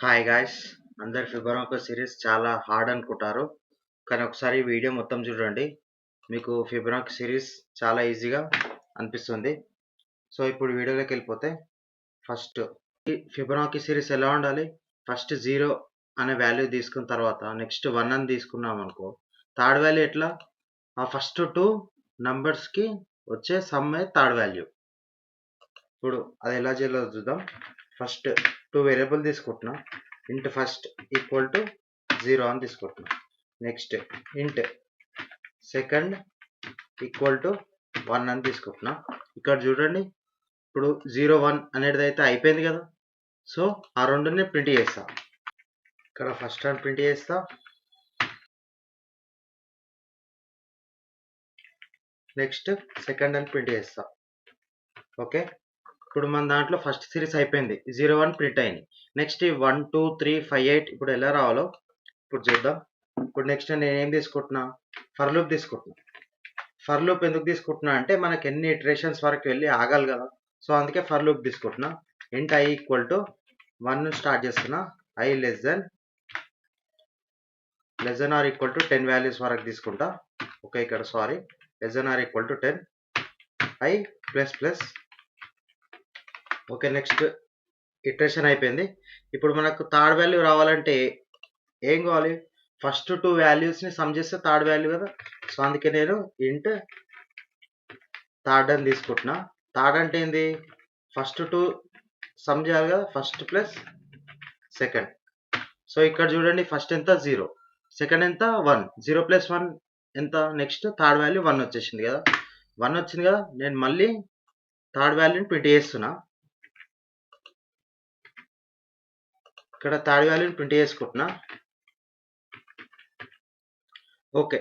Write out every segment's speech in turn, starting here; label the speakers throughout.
Speaker 1: Hi guys, అందరు Fibonacci series చాలా hard అనుకుంటారు. కానీ ఒకసారి ఈ వీడియో మొత్తం చూడండి, మీకు ఫిబొనాకీ సిరీస్ చాలా ఈజీగా అనిపిస్తుంది. సో ఇప్పుడు వీడియోలోకి వెళ్ళిపోతే, ఫస్ట్ ఈ ఫిబొనాకీ సిరీస్ ఎలా ఉండాలి? ఫస్ట్ 0 అనే వాల్యూ తీసుకున్న తర్వాత నెక్స్ట్ 1 అని తీసుకున్నాం అనుకో, థర్డ్ వాల్యూ ఎట్లా? ఆ ఫస్ట్ 2 నంబర్స్కి వచ్చే సమ్మే థర్డ్ వాల్యూ. ఇప్పుడు అది ఎలా చేయాలో చూద్దాం. ఫస్ట్ 2 వేరియబుల్ తీసుకుంటున్నా. ఇంట్ ఫస్ట్ ఈక్వల్ టు 0 అని తీసుకుంటున్నా. నెక్స్ట్ ఇంట్ సెకండ్ ఈక్వల్ టు 1 అని తీసుకుంటున్నా. ఇక్కడ చూడండి, ఇప్పుడు 0 1 అనేది అయితే అయిపోయింది కదా. సో ఆ రెండుని ప్రింట్ చేస్తా. ఇక్కడ ఫస్ట్ అని ప్రింట్ చేస్తా, నెక్స్ట్ సెకండ్ అని ప్రింట్ చేస్తా. ఓకే, ఇప్పుడు మన దాంట్లో ఫస్ట్ సిరీస్ అయిపోయింది, 0 1 ప్రింట్ అయింది. నెక్స్ట్ 1 2 3 5 8 ఇప్పుడు ఎలా రావాలో ఇప్పుడు చూద్దాం. ఇప్పుడు నెక్స్ట్ నేను ఏం తీసుకుంటున్నా? ఫర్ లూప్ తీసుకుంటున్నా. ఫర్ లూప్ ఎందుకు తీసుకుంటున్నా అంటే మనకి ఎన్ని ఇటరేషన్స్ వరకు వెళ్ళి ఆగాలి కదా. సో అందుకే ఫర్ లూప్ తీసుకుంటున్నా. Int I equal to 1 start చేస్తున్నా. I less than R equal to 10 values వరకు తీసుకుంటా. ఓకే, ఇక్కడ sorry, less than R equal to 10 I plus plus. Okay, next iteration అయిపోయింది. ఇప్పుడు మనకు థర్డ్ వాల్యూ రావాలంటే ఏం కావాలి? ఫస్ట్ 2 వాల్యూస్ని సమ్ చేస్తే థర్డ్ వాల్యూ కదా. సో అందుకే నేను ఇంట్ థర్డ్ అని తీసుకుంటున్నా. థర్డ్ అంటే ఏంది? ఫస్ట్ 2 సమ్ చేయాలి కదా, ఫస్ట్ ప్లస్ సెకండ్. సో ఇక్కడ చూడండి, ఫస్ట్ ఎంత? 0, సెకండ్ ఎంత? 1. 0 ప్లస్ 1 ఎంత? నెక్స్ట్ థర్డ్ వాల్యూ 1 వచ్చేసింది కదా. 1 వచ్చింది కదా, నేను మళ్ళీ థర్డ్ వాల్యూని ప్రింట్ చేస్తున్నా. ఇక్కడ థర్డ్ వాల్యూని ప్రింట్ చేసుకుంటున్నా. ఓకే,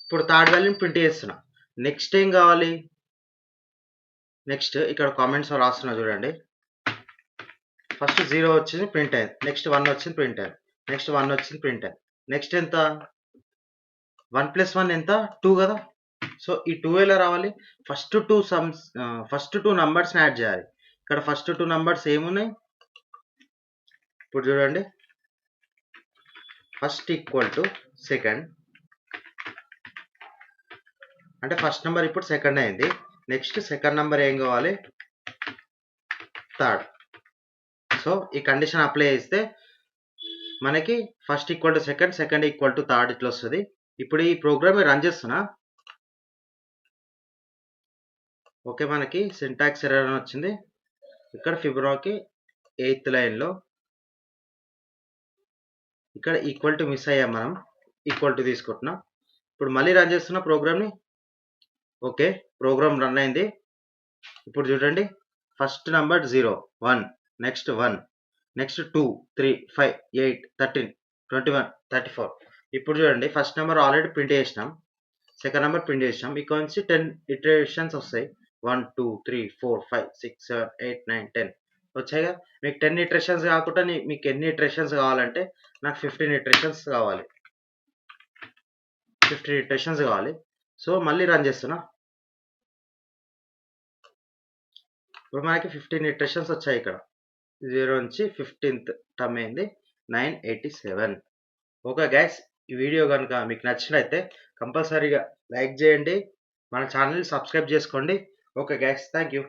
Speaker 1: ఇప్పుడు థర్డ్ వాల్యూని ప్రింట్ చేస్తున్నా. నెక్స్ట్ ఏం కావాలి? నెక్స్ట్ ఇక్కడ కామెంట్స్ రాస్తున్నా చూడండి. ఫస్ట్ 0 వచ్చింది, ప్రింట్ అయింది. నెక్స్ట్ 1 వచ్చింది, ప్రింట్ అయింది. నెక్స్ట్ 1 వచ్చింది, ప్రింట్ అయింది. నెక్స్ట్ ఎంత? 1 ప్లస్ 1 ఎంత? 2 కదా. సో ఈ 2 ఎలా రావాలి? ఫస్ట్ 2 నంబర్స్ని యాడ్ చేయాలి. ఇక్కడ ఫస్ట్ 2 నంబర్స్ ఏమున్నాయి? ఇప్పుడు చూడండి, ఫస్ట్ ఈక్వల్ టు సెకండ్ అంటే ఫస్ట్ నెంబర్ ఇప్పుడు సెకండ్ అయింది. నెక్స్ట్ సెకండ్ నెంబర్ ఏం కావాలి? థర్డ్. సో ఈ కండిషన్ అప్లై చేస్తే మనకి first equal to second, second equal to third ఇట్లా వస్తుంది. ఇప్పుడు ఈ ప్రోగ్రామ్ రన్ చేస్తున్నా. ఓకే, మనకి సింటాక్స్ ఎర్రర్ అని వచ్చింది. ఇక్కడ ఫిబొనాకీ 8th లైన్లో ఇక్కడ ఈక్వల్ టు మిస్ అయ్యాం, మనం ఈక్వల్ టు తీసుకుంటున్నాం. ఇప్పుడు మళ్ళీ రన్ చేస్తున్న ప్రోగ్రామ్ని. ఓకే, ప్రోగ్రామ్ రన్ అయింది. ఇప్పుడు చూడండి, ఫస్ట్ నెంబర్ 0 1, నెక్స్ట్ 1, నెక్స్ట్ 2 3 5 8 13 21 34. ఇప్పుడు చూడండి, ఫస్ట్ నెంబర్ ఆల్రెడీ ప్రింట్ చేసినాం, సెకండ్ నెంబర్ ప్రింట్ చేసినాం. ఇక్కడ నుంచి 10 ఇటరేషన్స్ వస్తాయి. 1 2 3 4 5 6 7 8 9 10 వచ్చాయిగా. మీకు 10 ఇటరేషన్స్ కాకుండా మీకు ఎన్ని ఇటరేషన్స్ కావాలంటే నాకు 15 ఇటరేషన్స్ కావాలి. 15 ఇటరేషన్స్ కావాలి. సో మళ్ళీ రన్ చేస్తున్నా. ఇప్పుడు మనకి 15 ఇటరేషన్స్ వచ్చాయి. ఇక్కడ 0 నుంచి 15th టర్మ్ అయింది 987. ఓకే గైస్, ఈ వీడియో కనుక మీకు నచ్చినట్లయితే కంపల్సరీగా లైక్ చేయండి, మన ఛానల్ని సబ్స్క్రైబ్ చేసుకోండి. Okay guys, thank you.